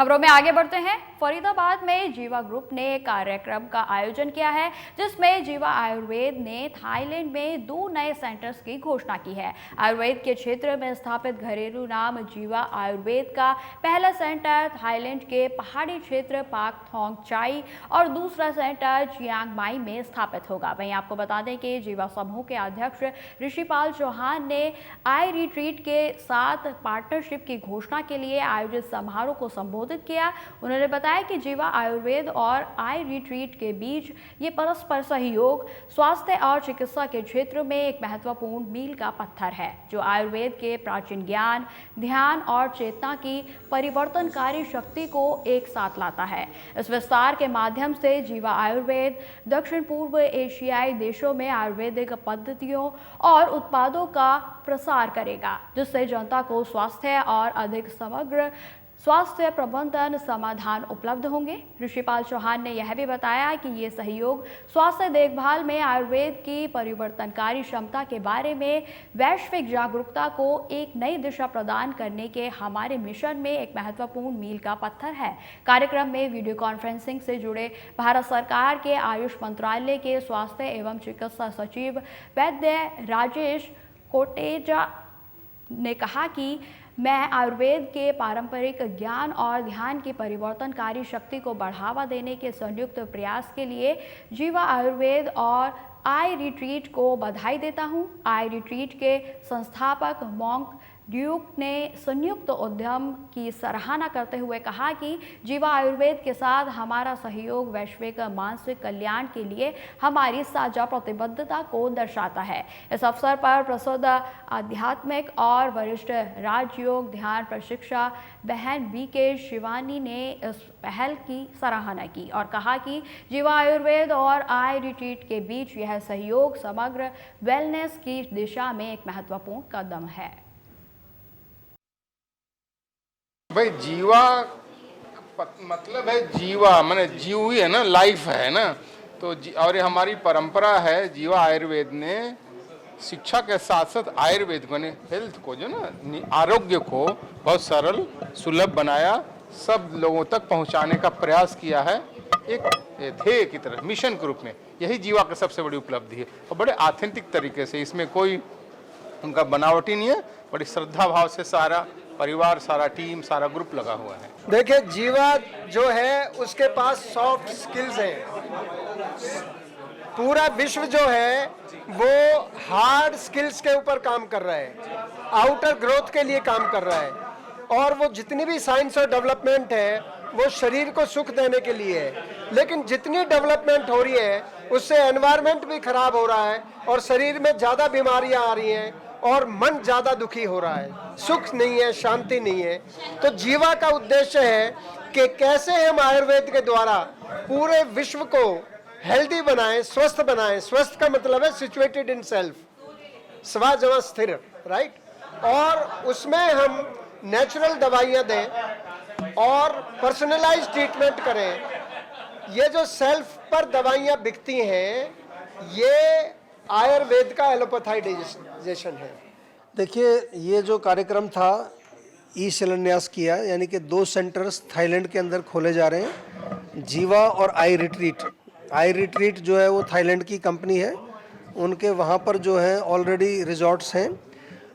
खबरों में आगे बढ़ते हैं। फरीदाबाद में जीवा ग्रुप ने कार्यक्रम का आयोजन किया है, जिसमें जीवा आयुर्वेद ने थाईलैंड में 2 नए सेंटर्स की घोषणा की है। आयुर्वेद के क्षेत्र में स्थापित घरेलू नाम जीवा आयुर्वेद का पहला सेंटर थाईलैंड के पहाड़ी क्षेत्र पाक थोंग चाई और दूसरा सेंटर चियांग माई में स्थापित होगा। वहीं आपको बता दें कि जीवा समूह के अध्यक्ष ऋषिपाल चौहान ने आई रिट्रीट के साथ पार्टनरशिप की घोषणा के लिए आयोजित समारोह को संबोधित किया। उन्होंने बताया कि जीवा आयुर्वेद और आई रिट्रीट के बीच ये परस्पर सहयोग स्वास्थ्य और चिकित्सा के क्षेत्र में एक महत्वपूर्ण मील का पत्थर है, जो आयुर्वेद के प्राचीन ज्ञान, ध्यान और चेतना की परिवर्तनकारी शक्ति को एक साथ लाता है। इस विस्तार के माध्यम से जीवा आयुर्वेद दक्षिण पूर्व एशियाई देशों में आयुर्वेदिक पद्धतियों और उत्पादों का प्रसार करेगा, जिससे जनता को स्वास्थ्य और अधिक समग्र स्वास्थ्य प्रबंधन समाधान उपलब्ध होंगे। ऋषिपाल चौहान ने यह भी बताया कि ये सहयोग स्वास्थ्य देखभाल में आयुर्वेद की परिवर्तनकारी क्षमता के बारे में वैश्विक जागरूकता को एक नई दिशा प्रदान करने के हमारे मिशन में एक महत्वपूर्ण मील का पत्थर है। कार्यक्रम में वीडियो कॉन्फ्रेंसिंग से जुड़े भारत सरकार के आयुष मंत्रालय के स्वास्थ्य एवं चिकित्सा सचिव वैद्य राजेश कोटेचा ने कहा कि मैं आयुर्वेद के पारंपरिक ज्ञान और ध्यान की परिवर्तनकारी शक्ति को बढ़ावा देने के संयुक्त प्रयास के लिए जीवा आयुर्वेद और आई रिट्रीट को बधाई देता हूं। आई रिट्रीट के संस्थापक मॉन्क ड्यूक ने संयुक्त उद्यम की सराहना करते हुए कहा कि जीवा आयुर्वेद के साथ हमारा सहयोग वैश्विक मानसिक कल्याण के लिए हमारी साझा प्रतिबद्धता को दर्शाता है। इस अवसर पर प्रसिद्ध आध्यात्मिक और वरिष्ठ राजयोग ध्यान प्रशिक्षा बहन बीके शिवानी ने इस पहल की सराहना की और कहा कि जीवा आयुर्वेद और आई रिट्रीट के बीच यह सहयोग समग्र वेलनेस की दिशा में एक महत्वपूर्ण कदम है। भाई जीवा मतलब है जीवा माने जीव ही है ना, लाइफ है ना। तो और ये हमारी परंपरा है। जीवा आयुर्वेद ने शिक्षा के साथ साथ आयुर्वेद को हेल्थ को जो ना आरोग्य को बहुत सरल सुलभ बनाया, सब लोगों तक पहुंचाने का प्रयास किया है एक ध्येय की तरह, मिशन के रूप में। यही जीवा की सबसे बड़ी उपलब्धि है और बड़े ऑथेंटिक तरीके से, इसमें कोई उनका बनावटी नहीं है, बड़ी श्रद्धा भाव से सारा परिवार, सारा टीम, सारा ग्रुप लगा हुआ है। देखिए जीवा जो है उसके पास सॉफ्ट स्किल्स हैं। पूरा विश्व जो है वो हार्ड स्किल्स के ऊपर काम कर रहा है, आउटर ग्रोथ के लिए काम कर रहा है, और वो जितनी भी साइंस और डेवलपमेंट है वो शरीर को सुख देने के लिए है। लेकिन जितनी डेवलपमेंट हो रही है उससे एनवायरनमेंट भी खराब हो रहा है और शरीर में ज़्यादा बीमारियां आ रही हैं और मन ज़्यादा दुखी हो रहा है, सुख नहीं है, शांति नहीं है। तो जीवा का उद्देश्य है कि कैसे हम आयुर्वेद के द्वारा पूरे विश्व को हेल्दी बनाएं, स्वस्थ बनाएं। स्वस्थ का मतलब है सिचुएटेड इन सेल्फ, स्वा जमा स्थिर, राइट। और उसमें हम नेचुरल दवाइयाँ दें और पर्सनलाइज ट्रीटमेंट करें। ये जो सेल्फ पर दवाइयाँ बिकती हैं ये आयुर्वेद का एलोपैथाइजेशन है। देखिए ये जो कार्यक्रम था, ई शिलान्यास किया, यानी कि 2 सेंटर्स थाईलैंड के अंदर खोले जा रहे हैं, जीवा और आई रिट्रीट। आई रिट्रीट जो है वो थाईलैंड की कंपनी है, उनके वहाँ पर जो है ऑलरेडी रिजॉर्ट्स हैं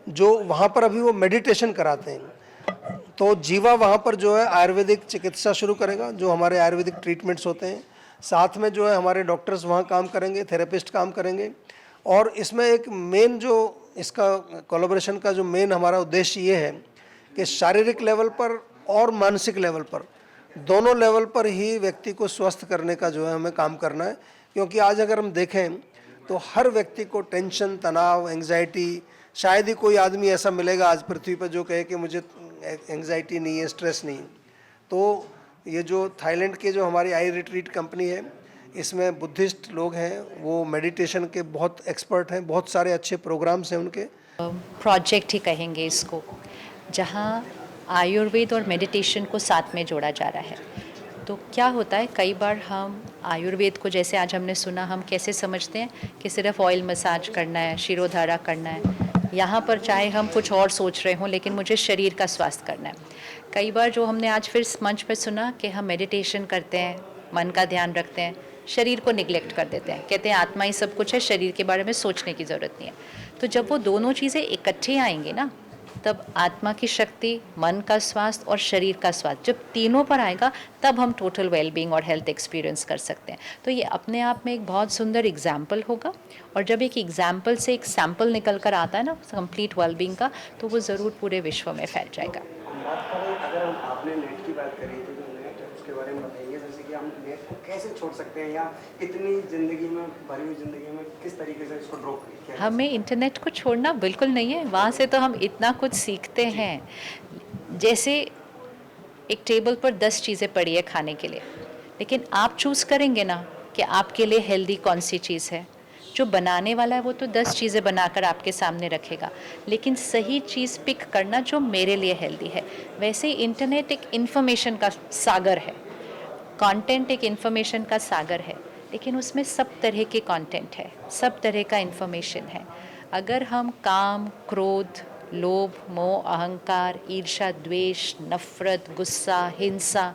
जो वहाँ पर अभी वो मेडिटेशन कराते हैं। तो जीवा वहाँ पर जो है आयुर्वेदिक चिकित्सा शुरू करेगा, जो हमारे आयुर्वेदिक ट्रीटमेंट्स होते हैं। साथ में जो है हमारे डॉक्टर्स वहाँ काम करेंगे, थेरेपिस्ट काम करेंगे। और इसमें एक मेन जो इसका कोलैबोरेशन का जो मेन हमारा उद्देश्य ये है कि शारीरिक लेवल पर और मानसिक लेवल पर, दोनों लेवल पर ही व्यक्ति को स्वस्थ करने का जो है हमें काम करना है। क्योंकि आज अगर हम देखें तो हर व्यक्ति को टेंशन, तनाव, एंग्जाइटी, शायद ही कोई आदमी ऐसा मिलेगा आज पृथ्वी पर जो कहे कि मुझे एंग्जाइटी नहीं है, स्ट्रेस नहीं। तो ये जो थाईलैंड के जो हमारी आई रिट्रीट कंपनी है, इसमें बुद्धिस्ट लोग हैं, वो मेडिटेशन के बहुत एक्सपर्ट हैं, बहुत सारे अच्छे प्रोग्राम्स हैं उनके। प्रोजेक्ट ही कहेंगे इसको, जहाँ आयुर्वेद और मेडिटेशन को साथ में जोड़ा जा रहा है। तो क्या होता है, कई बार हम आयुर्वेद को, जैसे आज हमने सुना, हम कैसे समझते हैं कि सिर्फ ऑयल मसाज करना है, शिरोधारा करना है। यहाँ पर चाहे हम कुछ और सोच रहे हों, लेकिन मुझे शरीर का स्वास्थ्य करना है। कई बार जो हमने आज फिर मंच पर सुना कि हम मेडिटेशन करते हैं, मन का ध्यान रखते हैं, शरीर को निगलेक्ट कर देते हैं, कहते हैं आत्मा ही सब कुछ है, शरीर के बारे में सोचने की ज़रूरत नहीं है। तो जब वो दोनों चीज़ें इकट्ठे आएंगी ना, तब आत्मा की शक्ति, मन का स्वास्थ्य और शरीर का स्वास्थ्य जब तीनों पर आएगा, तब हम टोटल वेलबींग और हेल्थ एक्सपीरियंस कर सकते हैं। तो ये अपने आप में एक बहुत सुंदर एग्जाम्पल होगा, और जब एक एग्जाम्पल से एक सैम्पल निकल कर आता है ना कंप्लीट वेलबींग का, तो वो ज़रूर पूरे विश्व में फैल जाएगा। बात करें, अगर हम आपने नेट की बात करी तो जो नेट है उसके बारे में बताइए, जैसे कि हम नेट को कैसे छोड़ सकते हैं, या इतनी ज़िंदगी में, भरी हुई ज़िंदगी में किस तरीके से इसको ड्रॉप किया? हमें इंटरनेट को छोड़ना बिल्कुल नहीं है, वहाँ से तो हम इतना कुछ सीखते हैं। जैसे एक टेबल पर 10 चीज़ें पड़ी है खाने के लिए, लेकिन आप चूज़ करेंगे ना कि आपके लिए हेल्दी कौन सी चीज़ है। जो बनाने वाला है वो तो 10 चीज़ें बनाकर आपके सामने रखेगा, लेकिन सही चीज़ पिक करना जो मेरे लिए हेल्दी है। वैसे ही इंटरनेट एक इन्फॉर्मेशन का सागर है, कंटेंट एक इन्फॉर्मेशन का सागर है, लेकिन उसमें सब तरह के कंटेंट है, सब तरह का इन्फॉर्मेशन है। अगर हम काम, क्रोध, लोभ, मोह, अहंकार, ईर्ष्या, द्वेष, नफरत, गुस्सा, हिंसा,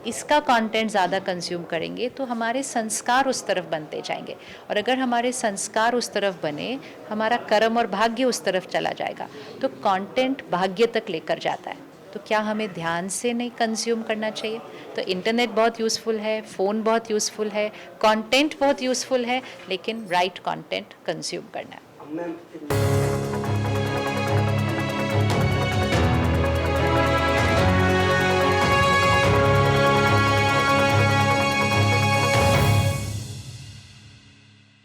इसका कंटेंट ज़्यादा कंज्यूम करेंगे तो हमारे संस्कार उस तरफ बनते जाएंगे, और अगर हमारे संस्कार उस तरफ बने, हमारा कर्म और भाग्य उस तरफ चला जाएगा। तो कंटेंट भाग्य तक लेकर जाता है। तो क्या हमें ध्यान से नहीं कंज्यूम करना चाहिए? तो इंटरनेट बहुत यूज़फुल है, फ़ोन बहुत यूज़फुल है, कंटेंट बहुत यूज़फुल है, लेकिन राइट कंटेंट कंज्यूम करना है। हमने